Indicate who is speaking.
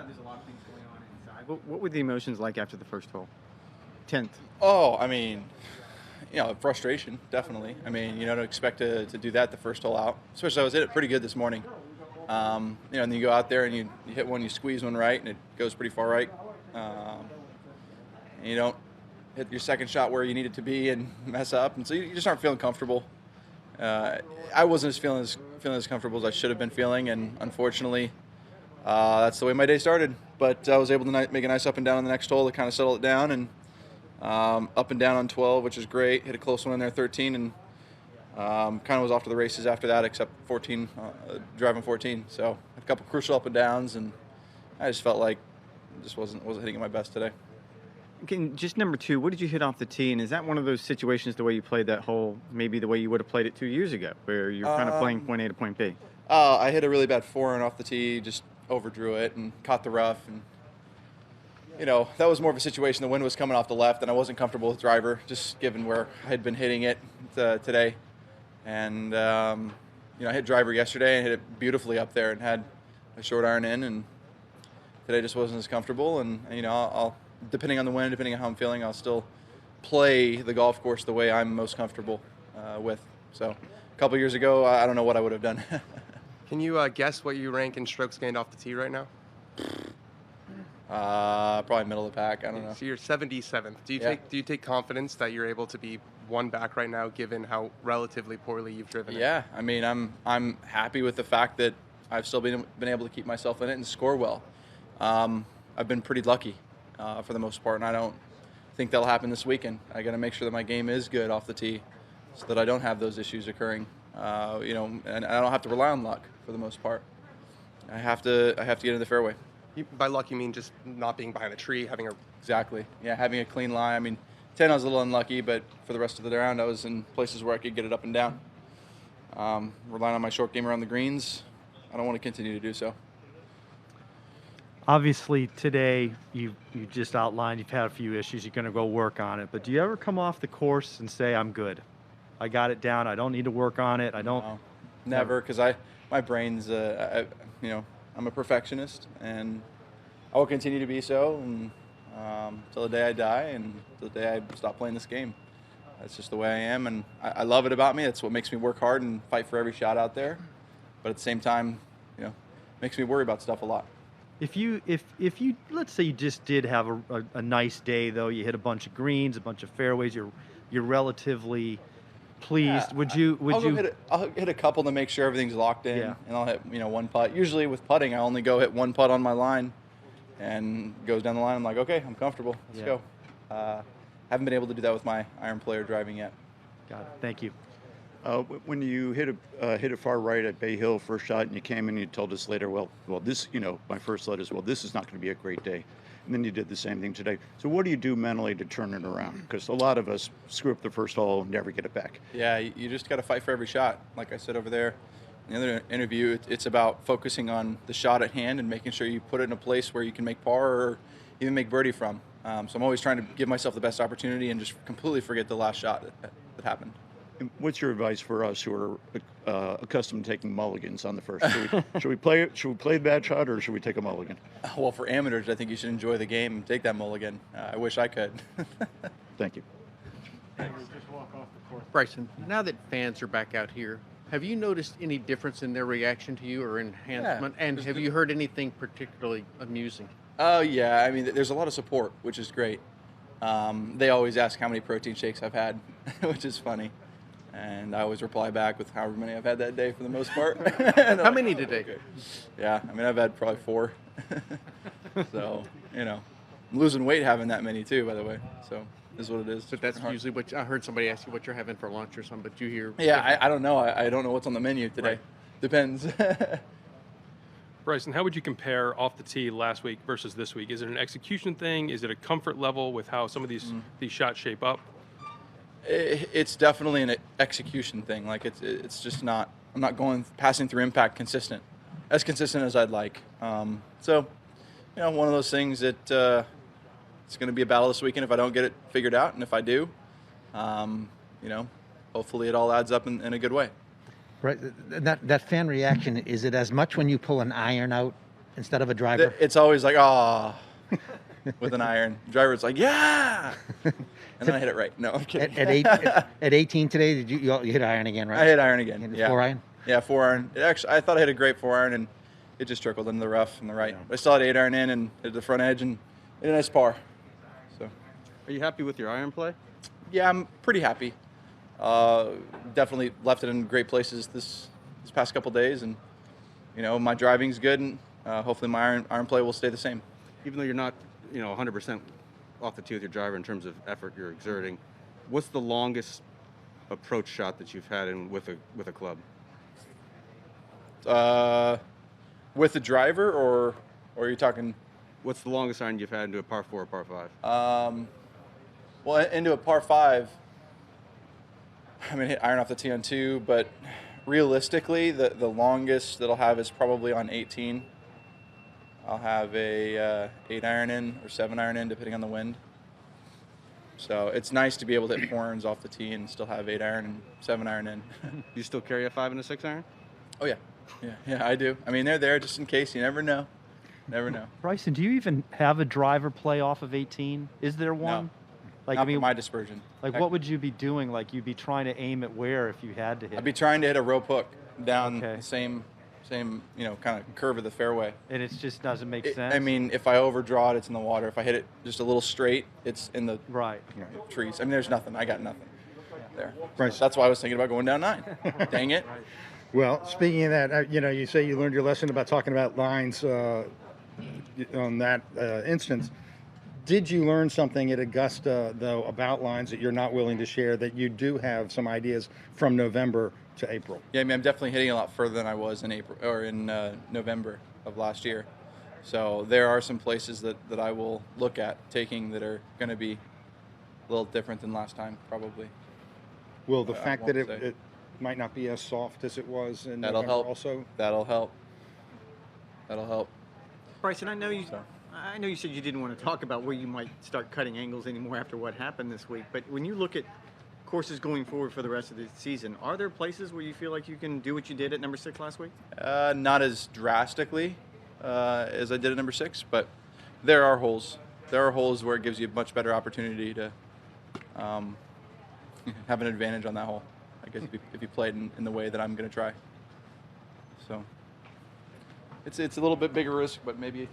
Speaker 1: There's a lot of things going on inside. What were the emotions like after the first hole? 10th.
Speaker 2: Oh, I mean, frustration, definitely. I mean, you don't expect to do that the first hole out. Especially I was hit it pretty good this morning. And then you go out there and you hit one, you squeeze one right, and it goes pretty far right. And you don't hit your second shot where you need it to be and mess up. And so you just aren't feeling comfortable. I wasn't feeling as comfortable as I should have been feeling, and unfortunately, that's the way my day started. But I was able to make a nice up and down on the next hole to kind of settle it down, and up and down on 12, which is great. Hit a close one in there, 13, and kind of was off to the races after that, except 14, driving 14. So a couple crucial up and downs, and I just felt like just wasn't hitting at my best today.
Speaker 1: Just number 2, what did you hit off the tee? And is that one of those situations, the way you played that hole, maybe the way you would have played it 2 years ago, where you're kind of playing point A to point B?
Speaker 2: I hit a really bad 4-iron off the tee, just overdrew it and caught the rough. And, that was more of a situation. The wind was coming off the left, and I wasn't comfortable with driver, just given where I had been hitting it today. And, I hit driver yesterday and hit it beautifully up there and had a short iron in. And today just wasn't as comfortable. And, I'll depending on the wind, depending on how I'm feeling, I'll still play the golf course the way I'm most comfortable with. So a couple years ago, I don't know what I would have done.
Speaker 3: Can you guess what you rank in strokes gained off the tee right now?
Speaker 2: Probably middle of the pack. I don't know.
Speaker 3: So you're 77th. Do you take confidence that you're able to be one back right now, given how relatively poorly you've driven it?
Speaker 2: Yeah, I mean, I'm happy with the fact that I've still been able to keep myself in it and score well. I've been pretty lucky for the most part, and I don't think that'll happen this weekend. I got to make sure that my game is good off the tee, so that I don't have those issues occurring. And I don't have to rely on luck for the most part. I have to get into the fairway.
Speaker 3: By luck, you mean just not being behind a tree, having a...
Speaker 2: Exactly. Yeah, having a clean lie. I mean, 10, I was a little unlucky, but for the rest of the round, I was in places where I could get it up and down. Relying on my short game around the greens, I don't want to continue to do so.
Speaker 4: Obviously, today, you just outlined you've had a few issues. You're going to go work on it. But do you ever come off the course and say, I'm good? I got it down. I don't need to work on it. I don't.
Speaker 2: No, never, because my brain's, I'm a perfectionist, and I will continue to be so until the day I die and the day I stop playing this game. That's just the way I am, and I love it about me. It's what makes me work hard and fight for every shot out there. But at the same time, makes me worry about stuff a lot.
Speaker 4: If you let's say you just did have a nice day, though, you hit a bunch of greens, a bunch of fairways, you're relatively pleased.
Speaker 2: Yeah, I'll hit a couple to make sure everything's locked in,
Speaker 4: Yeah.
Speaker 2: and I'll hit one putt. Usually with putting, I only go hit one putt on my line, and goes down the line. I'm like, okay, I'm comfortable. Let's go. Haven't been able to do that with my iron player driving yet.
Speaker 4: Got it. Thank you.
Speaker 5: When you hit it far right at Bay Hill first shot, and you came in, and you told us later, well, this, my first thought is, well, this is not going to be a great day. And then you did the same thing today. So what do you do mentally to turn it around? Because a lot of us screw up the first hole and never get it back.
Speaker 2: Yeah, you just got to fight for every shot. Like I said over there in the other interview, it's about focusing on the shot at hand and making sure you put it in a place where you can make par or even make birdie from. So I'm always trying to give myself the best opportunity and just completely forget the last shot that happened.
Speaker 5: And what's your advice for us who are accustomed to taking mulligans on the first? Should we play the bad shot, or should we take a mulligan?
Speaker 2: Well, for amateurs, I think you should enjoy the game and take that mulligan. I wish I could.
Speaker 5: Thank you.
Speaker 6: Bryson, now that fans are back out here, have you noticed any difference in their reaction to you or enhancement?
Speaker 2: Yeah,
Speaker 6: and have you heard anything particularly amusing?
Speaker 2: Oh, yeah. I mean, there's a lot of support, which is great. They always ask how many protein shakes I've had, which is funny. And I always reply back with however many I've had that day for the most part.
Speaker 6: How many today?
Speaker 2: Okay. Yeah, I mean, I've had probably 4. So, I'm losing weight having that many too, by the way. So, is what it is.
Speaker 6: But that's usually what I heard somebody ask you what you're having for lunch or something, but you hear.
Speaker 2: Yeah, I don't know. I don't know what's on the menu today.
Speaker 6: Right.
Speaker 2: Depends.
Speaker 7: Bryson, how would you compare off the tee last week versus this week? Is it an execution thing? Is it a comfort level with how some of these shots shape up?
Speaker 2: It's definitely an execution thing. Like it's just not. I'm not passing through impact as consistent as I'd like. So, one of those things that it's going to be a battle this weekend if I don't get it figured out, and if I do, hopefully it all adds up in a good way.
Speaker 8: Right. That fan reaction, is it as much when you pull an iron out instead of a driver?
Speaker 2: It's always like, ah, with an iron. Driver's like, yeah, and then I hit it right. No, I'm kidding.
Speaker 8: At 18 today, did you hit iron again, right?
Speaker 2: I hit iron again.
Speaker 8: You hit
Speaker 2: Yeah.
Speaker 8: 4-iron?
Speaker 2: Yeah, 4-iron. It actually, I thought I hit a great 4-iron, and it just trickled into the rough and the right. I still had 8-iron in and hit the front edge and hit a nice par. So,
Speaker 9: Are you happy with your iron play?
Speaker 2: yeah, I'm pretty happy. Definitely left it in great places this past couple days, and my driving's good, and hopefully my iron play will stay the same.
Speaker 9: Even though you're not, 100% off the tee with your driver in terms of effort you're exerting, what's the longest approach shot that you've had in with a club?
Speaker 2: With the driver, or are you talking?
Speaker 9: What's the longest iron you've had into a par 4 or par 5?
Speaker 2: Well, into a par 5, I'm gonna hit iron off the tee on 2, but realistically, the longest that I'll have is probably on 18. I'll have a 8-iron in or 7-iron in, depending on the wind. So it's nice to be able to hit 4-irons off the tee and still have 8-iron and 7-iron in.
Speaker 9: You still carry a 5 and a 6-iron?
Speaker 2: Oh yeah, yeah, I do. I mean, they're there just in case. You never know. Never know.
Speaker 4: Bryson, do you even have a driver play off of 18? Is there one?
Speaker 2: No.
Speaker 4: Like,
Speaker 2: Not for my dispersion.
Speaker 4: Like,
Speaker 2: Heck,
Speaker 4: what would you be doing? Like, you'd be trying to aim at where if you had to hit?
Speaker 2: I'd be trying to hit a rope hook down
Speaker 4: Okay.
Speaker 2: the same kind of curve of the fairway.
Speaker 4: And it just doesn't make sense.
Speaker 2: I mean, if I overdraw it, it's in the water. If I hit it just a little straight, it's in the
Speaker 4: right.
Speaker 2: trees. I mean, there's nothing. I got nothing there.
Speaker 5: Bryce.
Speaker 2: That's why I was thinking about going down 9. Dang it.
Speaker 10: Well, speaking of that, you say you learned your lesson about talking about lines on that instance. Did you learn something at Augusta, though, about lines that you're not willing to share, that you do have some ideas from November to April?
Speaker 2: Yeah, I mean, I'm definitely hitting a lot further than I was in April or in November of last year. So there are some places that I will look at taking that are going to be a little different than last time, probably.
Speaker 10: Will the fact that
Speaker 2: won't say.
Speaker 10: it might not be as soft as it was in
Speaker 2: That'll
Speaker 10: November
Speaker 2: help.
Speaker 10: also?
Speaker 2: That'll help. That'll help.
Speaker 1: Bryson, I know you.
Speaker 2: So.
Speaker 1: I know you said you didn't want to talk about where you might start cutting angles anymore after what happened this week. But when you look at courses going forward for the rest of the season, are there places where you feel like you can do what you did at number 6 last week?
Speaker 2: Not as drastically as I did at number 6, but there are holes. There are holes where it gives you a much better opportunity to have an advantage on that hole, I guess, if you play it in the way that I'm going to try. So it's a little bit bigger risk, but maybe